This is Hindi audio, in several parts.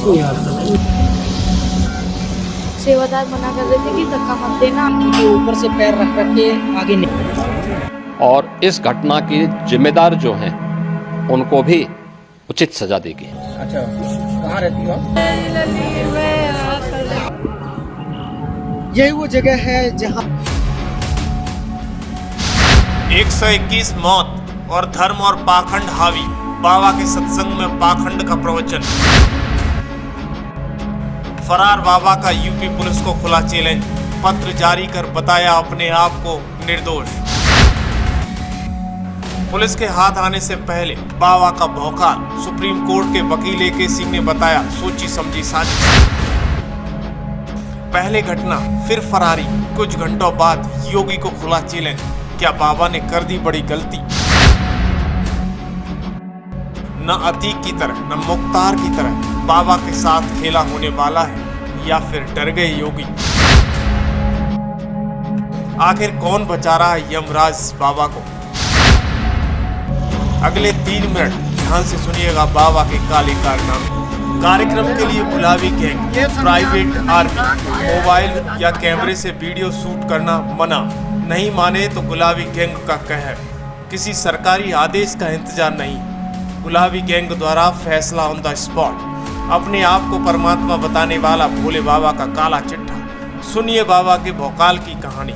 कोई हादसा नहीं। सेवादार मना कर रहे थे कि धक्का मत देना। उनके ऊपर से पैर रख रख के आगे नहीं। और इस घटना के जिम्मेदार जो हैं उनको भी उचित सजा देगी। अच्छा, कहाँ रहती हो आप? यही वो जगह है जहाँ 121 मौत और धर्म और पाखंड हावी, बाबा के सत्संग में पाखंड का प्रवचन। फरार बाबा का यूपी पुलिस को खुला चैलेंज, पत्र जारी कर बताया अपने आप को निर्दोष। पुलिस के हाथ आने से पहले बाबा का भौकाल, सुप्रीम कोर्ट के वकील AK सिंह ने बताया सोची समझी साजिश। पहले घटना फिर फरारी, कुछ घंटों बाद योगी को खुला चैलेंज, क्या बाबा ने कर दी बड़ी गलती? न अतीक की तरह न मुख्तार की तरह बाबा के साथ खेला होने वाला है या फिर डर गए योगी? आखिर कौन बचा रहा है यमराज बाबा को? अगले 3 मिनट ध्यान से सुनिएगा बाबा के काले कारनामे। कार्यक्रम के लिए गुलाबी गैंग, प्राइवेट आर्मी, मोबाइल या कैमरे से वीडियो शूट करना मना, नहीं माने तो गुलाबी गैंग का कहर, किसी सरकारी आदेश का इंतजार नहीं, गुलाबी गैंग द्वारा फैसला ऑन द स्पॉट, अपने आप को परमात्मा बताने वाला भोले बाबा का काला चिट्ठा। सुनिए बाबा के भौकाल की कहानी।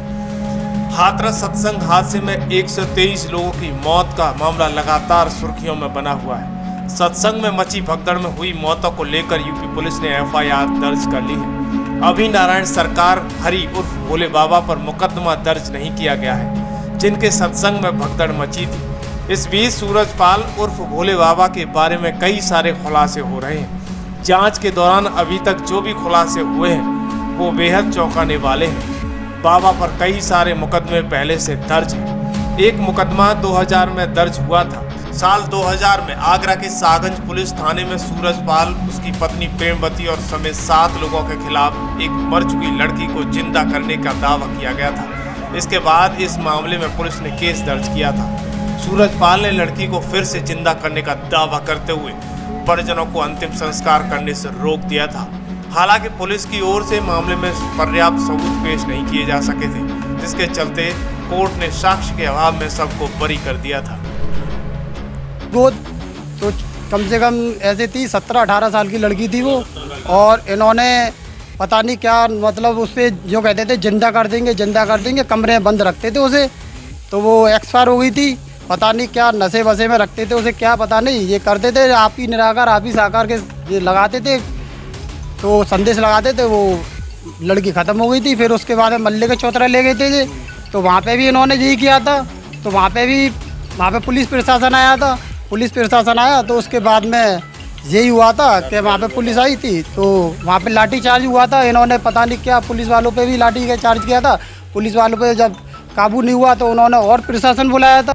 हाथरस सत्संग हादसे में 123 लोगों की मौत का मामला लगातार सुर्खियों में बना हुआ है। सत्संग में मची भगदड़ में हुई मौतों को लेकर यूपी पुलिस ने FIR दर्ज कर ली है। अभी नारायण सरकार हरि उर्फ भोले बाबा पर मुकदमा दर्ज नहीं किया गया है, जिनके सत्संग में भगदड़ मची थी। इस बीच सूरजपाल उर्फ भोले बाबा के बारे में कई सारे खुलासे हो रहे हैं। जांच के दौरान अभी तक जो भी खुलासे हुए हैं वो बेहद चौंकाने वाले हैं। बाबा पर कई सारे मुकदमे पहले से दर्ज हैं। एक मुकदमा 2000 में दर्ज हुआ था। साल 2000 में आगरा के सागंज पुलिस थाने में सूरजपाल, उसकी पत्नी प्रेमवती और समेत 7 लोगों के खिलाफ एक मर चुकी लड़की को जिंदा करने का दावा किया गया था। इसके बाद इस मामले में पुलिस ने केस दर्ज किया था। सूरजपाल ने लड़की को फिर से जिंदा करने का दावा करते हुए परिजनों को अंतिम संस्कार करने से रोक दिया था। हालांकि पुलिस की ओर से मामले में पर्याप्त सबूत पेश नहीं किए जा सके थे, जिसके चलते कोर्ट ने साक्ष्य के अभाव में सबको बरी कर दिया था। वो तो कम से कम ऐसे थी, 17-18 साल की लड़की थी वो, और इन्होंने पता नहीं क्या मतलब उससे जो कहते थे जिंदा कर देंगे, कमरे में बंद रखते थे उसे, तो वो एक्सपायर हो गई थी। पता नहीं क्या नशे वशे में रखते थे उसे, क्या पता नहीं, ये करते थे आप ही निराकार आप ही साकार के ये लगाते थे, तो संदेश लगाते थे। वो लड़की ख़त्म हो गई थी। फिर उसके बाद मल्ले के चौतरा ले गए थे, तो वहाँ पे भी इन्होंने यही किया था। तो वहाँ पे पुलिस प्रशासन आया था। पुलिस प्रशासन आया तो उसके बाद में यही हुआ था कि वहाँ पे पुलिस आई थी, तो वहाँ पे लाठी चार्ज हुआ था। इन्होंने पता नहीं क्या पुलिस वालों पे भी लाठी का चार्ज किया था। पुलिस वालों पे जब काबू नहीं हुआ तो उन्होंने और प्रशासन बुलाया था।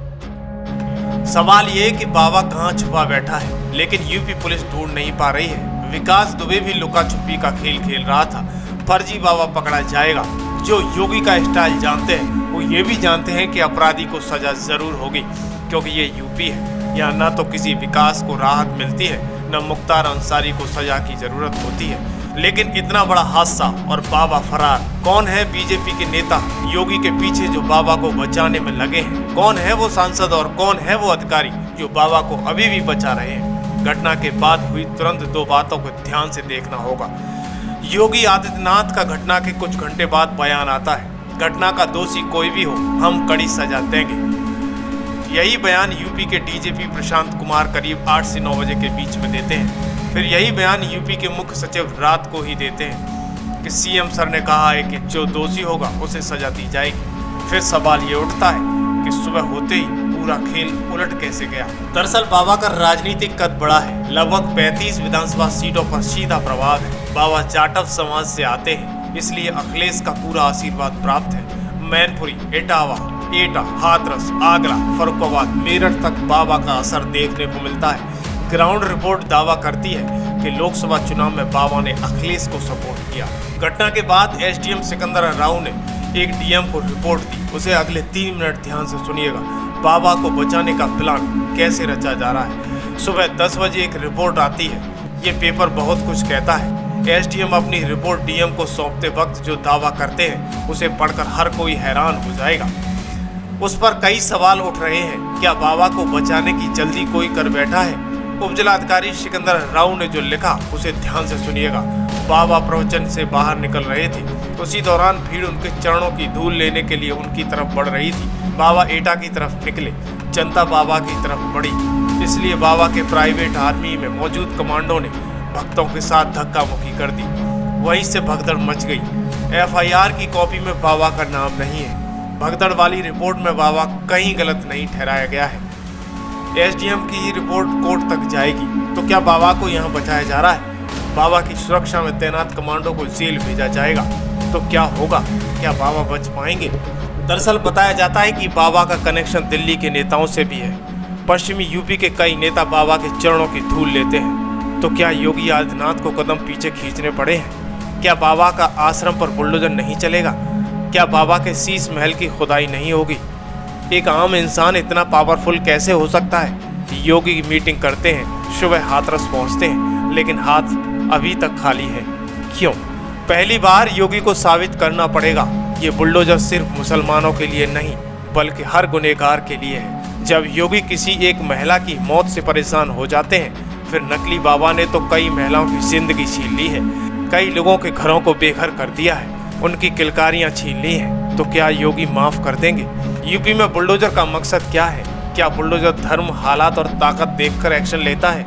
सवाल ये कि बाबा कहाँ छुपा बैठा है, लेकिन यूपी पुलिस ढूंढ नहीं पा रही है। विकास दुबे भी लुका छुपी का खेल खेल रहा था। फर्जी बाबा पकड़ा जाएगा। जो योगी का स्टाइल जानते हैं वो ये भी जानते हैं कि अपराधी को सजा जरूर होगी, क्योंकि ये यूपी है। यहाँ न तो किसी विकास को राहत मिलती है, न मुख्तार अंसारी को सजा की जरूरत होती है। लेकिन इतना बड़ा हादसा और बाबा फरार। कौन है बीजेपी के नेता योगी के पीछे जो बाबा को बचाने में लगे हैं? कौन है वो सांसद और कौन है वो अधिकारी जो बाबा को अभी भी बचा रहे हैं? घटना के बाद हुई तुरंत 2 बातों को ध्यान से देखना होगा। योगी आदित्यनाथ का घटना के कुछ घंटे बाद बयान आता है, घटना का दोषी कोई भी हो हम कड़ी सजा देंगे। यही बयान यूपी के DGP प्रशांत कुमार करीब 8 से 9 बजे के बीच में देते हैं। फिर यही बयान यूपी के मुख्य सचिव रात को ही देते हैं कि CM सर ने कहा है कि जो दोषी होगा उसे सजा दी जाएगी। फिर सवाल ये उठता है कि सुबह होते ही पूरा खेल उलट कैसे गया। दरअसल बाबा का राजनीतिक कद बड़ा है। लगभग 35 विधानसभा सीटों पर सीधा प्रभाव है। बाबा जाटव समाज से आते हैं, इसलिए अखिलेश का पूरा आशीर्वाद प्राप्त है। मैनपुरी, इटावा, एटा, हाथरस, आगरा, फर्रुखाबाद, मेरठ तक बाबा का असर देखने को मिलता है। ग्राउंड रिपोर्ट दावा करती है कि लोकसभा चुनाव में बाबा ने अखिलेश को सपोर्ट किया। घटना के बाद SDM सिकंदर राव ने एक DM को रिपोर्ट दी। उसे अगले 3 मिनट ध्यान से सुनिएगा। बाबा को बचाने का प्लान कैसे रचा जा रहा है। सुबह 10 बजे एक रिपोर्ट आती है ये पेपर बहुत कुछ कहता है। एसडीएम अपनी रिपोर्ट डीएम को सौंपते वक्त जो दावा करते हैं उसे पढ़कर हर कोई हैरान हो जाएगा। उस पर कई सवाल उठ रहे हैं। क्या बाबा को बचाने की जल्दी कोई कर बैठा है? उपजिलाधिकारी सिकंदर राव ने जो लिखा उसे ध्यान से सुनिएगा। बाबा प्रवचन से बाहर निकल रहे थे, उसी दौरान भीड़ उनके चरणों की धूल लेने के लिए उनकी तरफ बढ़ रही थी। बाबा एटा की तरफ निकले, जनता बाबा की तरफ बढ़ी, इसलिए बाबा के प्राइवेट आर्मी में मौजूद कमांडो ने भक्तों के साथ धक्का मुक्की कर दी। वहीं से भगदड़ मच गई। एफआईआर की कॉपी में बाबा का नाम नहीं है। भगदड़ वाली रिपोर्ट में बाबा कहीं गलत नहीं ठहराया गया है। एसडीएम की ही रिपोर्ट कोर्ट तक जाएगी। तो क्या बाबा को यहाँ बचाया जा रहा है? बाबा की सुरक्षा में तैनात कमांडो को जेल भेजा जाएगा तो क्या होगा? क्या बाबा बच पाएंगे? दरअसल बताया जाता है कि बाबा का कनेक्शन दिल्ली के नेताओं से भी है। पश्चिमी यूपी के कई नेता बाबा के चरणों की धूल लेते हैं। तो क्या योगी आदित्यनाथ को कदम पीछे खींचने पड़े हैं? क्या बाबा का आश्रम पर बुलडोजर नहीं चलेगा? क्या बाबा के शीश महल की खुदाई नहीं होगी? एक आम इंसान इतना पावरफुल कैसे हो सकता है? योगी की मीटिंग करते हैं, सुबह हाथरस पहुंचते हैं, लेकिन हाथ अभी तक खाली है। क्यों? पहली बार योगी को साबित करना पड़ेगा ये बुलडोजर सिर्फ मुसलमानों के लिए नहीं बल्कि हर गुनहगार के लिए है। जब योगी किसी एक महिला की मौत से परेशान हो जाते हैं, फिर नकली बाबा ने तो कई महिलाओं की जिंदगी छीन ली है, कई लोगों के घरों को बेघर कर दिया है, उनकी किलकारियां छीन ली हैं। तो क्या योगी माफ कर देंगे? यूपी में बुलडोजर का मकसद क्या है? क्या बुलडोजर धर्म, हालात और ताकत देखकर एक्शन लेता है,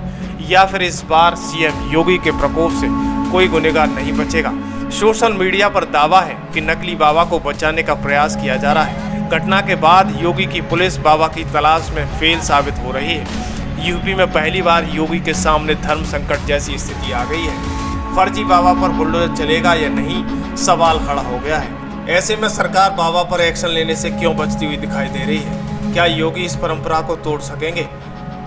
या फिर इस बार सीएम योगी के प्रकोप से कोई गुनहगार नहीं बचेगा? सोशल मीडिया पर दावा है कि नकली बाबा को बचाने का प्रयास किया जा रहा है। घटना के बाद योगी की पुलिस बाबा की तलाश में फेल साबित हो रही है। यूपी में पहली बार योगी के सामने धर्म संकट जैसी स्थिति आ गई है। फर्जी बाबा पर बुलडोजर चलेगा या नहीं, सवाल खड़ा हो गया है। ऐसे में सरकार बाबा पर एक्शन लेने से क्यों बचती हुई दिखाई दे रही है? क्या योगी इस परंपरा को तोड़ सकेंगे?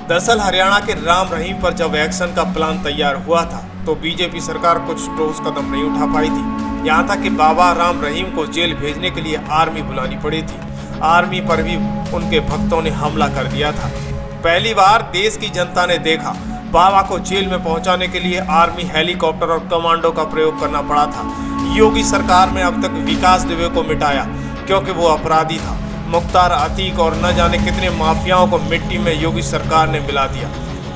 दरअसल हरियाणा के राम रहीम पर जब एक्शन का प्लान तैयार हुआ था तो बीजेपी सरकार कुछ ठोस कदम नहीं उठा पाई थी। यहाँ तक कि बाबा राम रहीम को जेल भेजने के लिए आर्मी बुलानी पड़ी थी। आर्मी पर भी उनके भक्तों ने हमला कर दिया था। पहली बार देश की जनता ने देखा बाबा को जेल में पहुंचाने के लिए आर्मी, हेलीकॉप्टर और कमांडो का प्रयोग करना पड़ा था। योगी सरकार ने अब तक विकास दुबे को मिटाया क्योंकि वो अपराधी था। मुख्तार अतीक और न जाने कितने माफियाओं को मिट्टी में योगी सरकार ने मिला दिया।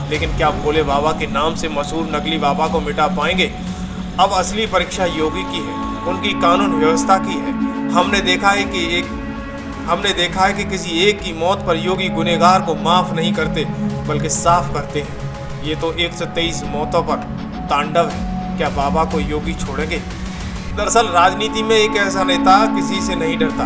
लेकिन क्या भोले बाबा के नाम से मशहूर नकली बाबा को मिटा पाएंगे? अब असली परीक्षा योगी की है, उनकी कानून व्यवस्था की है। हमने देखा है कि किसी एक की मौत पर योगी गुनहगार को माफ नहीं करते बल्कि साफ करते हैं। ये तो 123 मौतों पर तांडव है। क्या बाबा को योगी छोड़ेंगे? दरअसल राजनीति में एक ऐसा नेता किसी से नहीं डरता,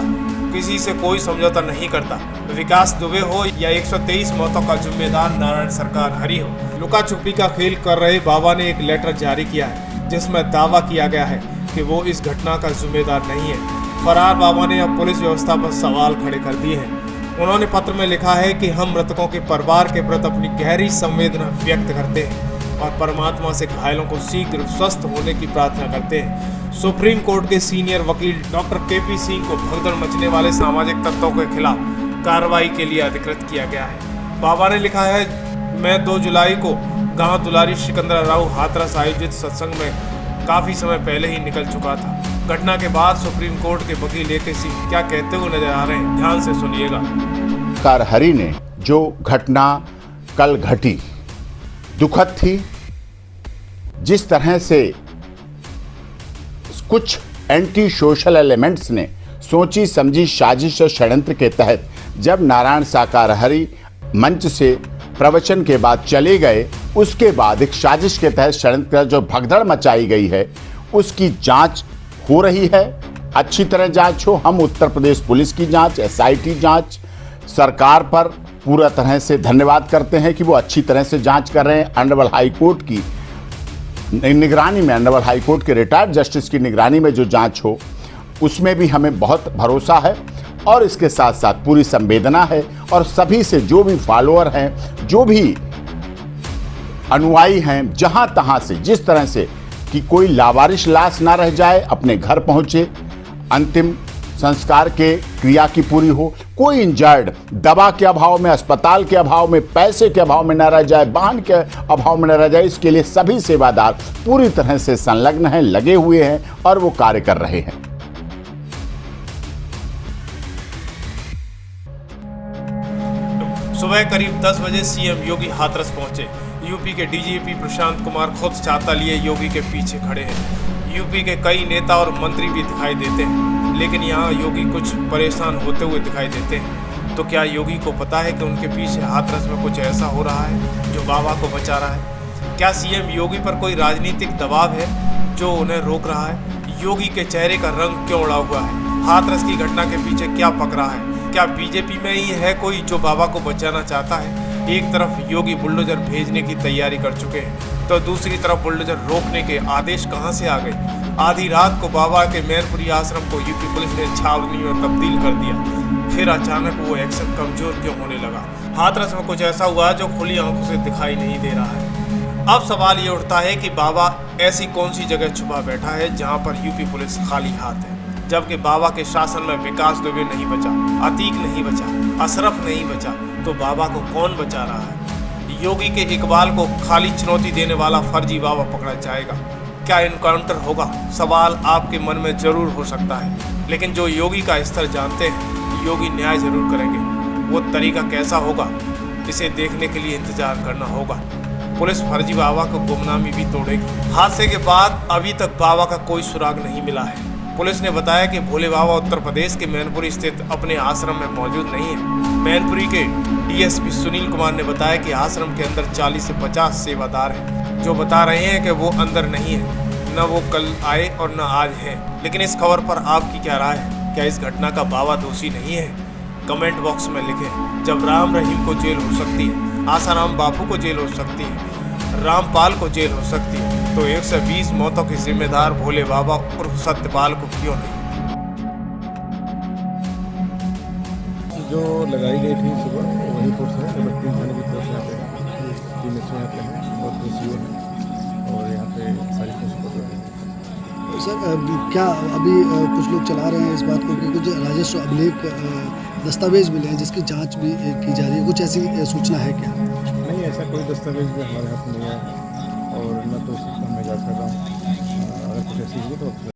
किसी से कोई समझौता नहीं करता। विकास दुबे हो या 123 मौतों का जिम्मेदार नारायण सरकार हरी हो, लुका छुपी का खेल कर रहे बाबा ने एक लेटर जारी किया है जिसमें दावा किया गया है कि वो इस घटना का जिम्मेदार नहीं है। फरार बाबा ने अब पुलिस व्यवस्था पर सवाल खड़े कर दिए हैं। उन्होंने पत्र में लिखा है कि हम मृतकों के परिवार के प्रति अपनी गहरी संवेदना व्यक्त करते हैं और परमात्मा से घायलों को शीघ्र स्वस्थ होने की प्रार्थना करते हैं। सुप्रीम कोर्ट के सीनियर वकील डॉक्टर केपी सिंह को भगदड़ मचने वाले सामाजिक तत्वों के खिलाफ कार्रवाई के लिए अधिकृत किया गया है। बाबा ने लिखा है, मैं 2 जुलाई को गांव दुलारी सिकंदर राव हाथरस आयोजित सत्संग में काफ़ी समय पहले ही निकल चुका था। घटना के बाद सुप्रीम कोर्ट के वकील ए के सिंह क्या कहते हुए नजर आ रहे हैं, ध्यान से सुनिएगा। कार हरी ने जो घटना कल घटी दुखद थी। जिस तरह से कुछ एंटी सोशल एलिमेंट्स ने सोची समझी साजिश और षड्यंत्र के तहत जब नारायण साकार हरि मंच से प्रवचन के बाद चले गए, उसके बाद एक साजिश के तहत षड्यंत्र जो भगदड़ मचाई गई है उसकी जांच हो रही है। अच्छी तरह जांच हो। हम उत्तर प्रदेश पुलिस की जांच, एसआईटी जांच, सरकार पर पूरा तरह से धन्यवाद करते हैं कि वो अच्छी तरह से जांच कर रहे हैं। ऑनरेबल हाई कोर्ट की निगरानी में, ऑनरेबल हाई कोर्ट के रिटायर्ड जस्टिस की निगरानी में जो जांच हो उसमें भी हमें बहुत भरोसा है और इसके साथ साथ पूरी संवेदना है। और सभी से जो भी फॉलोअर हैं, जो भी अनुयायी हैं, जहां तहां से जिस तरह से कि कोई लावारिश लाश ना रह जाए, अपने घर पहुंचे, अंतिम संस्कार के क्रिया की पूरी हो, कोई इंजर्ड दवा के अभाव में, अस्पताल के अभाव में, पैसे के अभाव में न रह जाए, वाहन के अभाव में न रह जाए, इसके लिए सभी सेवादार पूरी तरह से संलग्न हैं, लगे हुए हैं और वो कार्य कर रहे हैं। सुबह करीब 10 बजे सीएम योगी हाथरस पहुंचे। यूपी के डीजीपी प्रशांत कुमार खुद छाता लिए योगी के पीछे खड़े हैं। यूपी के कई नेता और मंत्री भी दिखाई देते हैं, लेकिन यहाँ योगी कुछ परेशान होते हुए दिखाई देते हैं। तो क्या योगी को पता है कि उनके पीछे हाथरस में कुछ ऐसा हो रहा है जो बाबा को बचा रहा है? क्या सीएम योगी पर कोई राजनीतिक दबाव है जो उन्हें रोक रहा है? योगी के चेहरे का रंग क्यों उड़ा हुआ है? हाथरस की घटना के पीछे क्या पक रहा है? क्या बीजेपी में ही है कोई जो बाबा को बचाना चाहता है? एक तरफ योगी बुलडोजर भेजने की तैयारी कर चुके हैं, तो दूसरी तरफ बुलडोजर रोकने के आदेश कहां से आ गए? आधी रात को बाबा के मैनपुरी आश्रम को यूपी पुलिस ने छावनी में तब्दील कर दिया। फिर अचानक वो एक्शन कमजोर क्यों होने लगा? हाथरस में कुछ ऐसा हुआ जो खुली आंखों से दिखाई नहीं दे रहा है। अब सवाल ये उठता है कि बाबा ऐसी कौन सी जगह छुपा बैठा है जहाँ पर यूपी पुलिस खाली हाथ है, जबकि बाबा के शासन में विकास दुबे नहीं बचा, अतीक नहीं बचा, अशरफ नहीं बचा, तो बाबा को कौन बचा रहा है? योगी के इकबाल को खाली चुनौती देने वाला फर्जी बाबा पकड़ा जाएगा? क्या इनकाउंटर होगा? सवाल आपके मन में जरूर हो सकता है, लेकिन जो योगी का स्तर जानते हैं, योगी न्याय जरूर करेंगे। वो तरीका कैसा होगा, इसे देखने के लिए इंतजार करना होगा। पुलिस फर्जी बाबा को गुमनामी भी तोड़ेगी। हादसे के बाद अभी तक बाबा का कोई सुराग नहीं मिला है। पुलिस ने बताया कि भोले बाबा उत्तर प्रदेश के मैनपुरी स्थित अपने आश्रम में मौजूद नहीं है। मैनपुरी के डीएसपी सुनील कुमार ने बताया कि आश्रम के अंदर 40 से 50 सेवादार हैं, जो बता रहे हैं कि वो अंदर नहीं है, न वो कल आए और न आज है। लेकिन इस खबर पर आपकी क्या राय है? क्या इस घटना का बाबा दोषी नहीं है? कमेंट बॉक्स में लिखें। जब राम रहीम को जेल हो सकती है, आसाराम बापू को जेल हो सकती है, रामपाल को जेल हो सकती है, तो 120 मौतों के जिम्मेदार भोले बाबा उर्फ सत्यपाल को क्यों नहीं? जो लगाई गई थी सुबह वही फोर्स है, 32 थाने की फोर्स यहाँ पे 3 यहाँ पे है और 2 सीओ है और यहाँ पे सारी फोर्स को सर क्या अभी कुछ लोग चला रहे हैं इस बात को कि कुछ राजस्व अभिलेख दस्तावेज मिले हैं जिसकी जांच भी की जा रही है, कुछ ऐसी सूचना है क्या? नहीं, ऐसा कोई दस्तावेज भी हमारे हाथ में नहीं है और न तो उसको मैं जांच कर रहा हूँ। अगर कुछ ऐसी हुई तो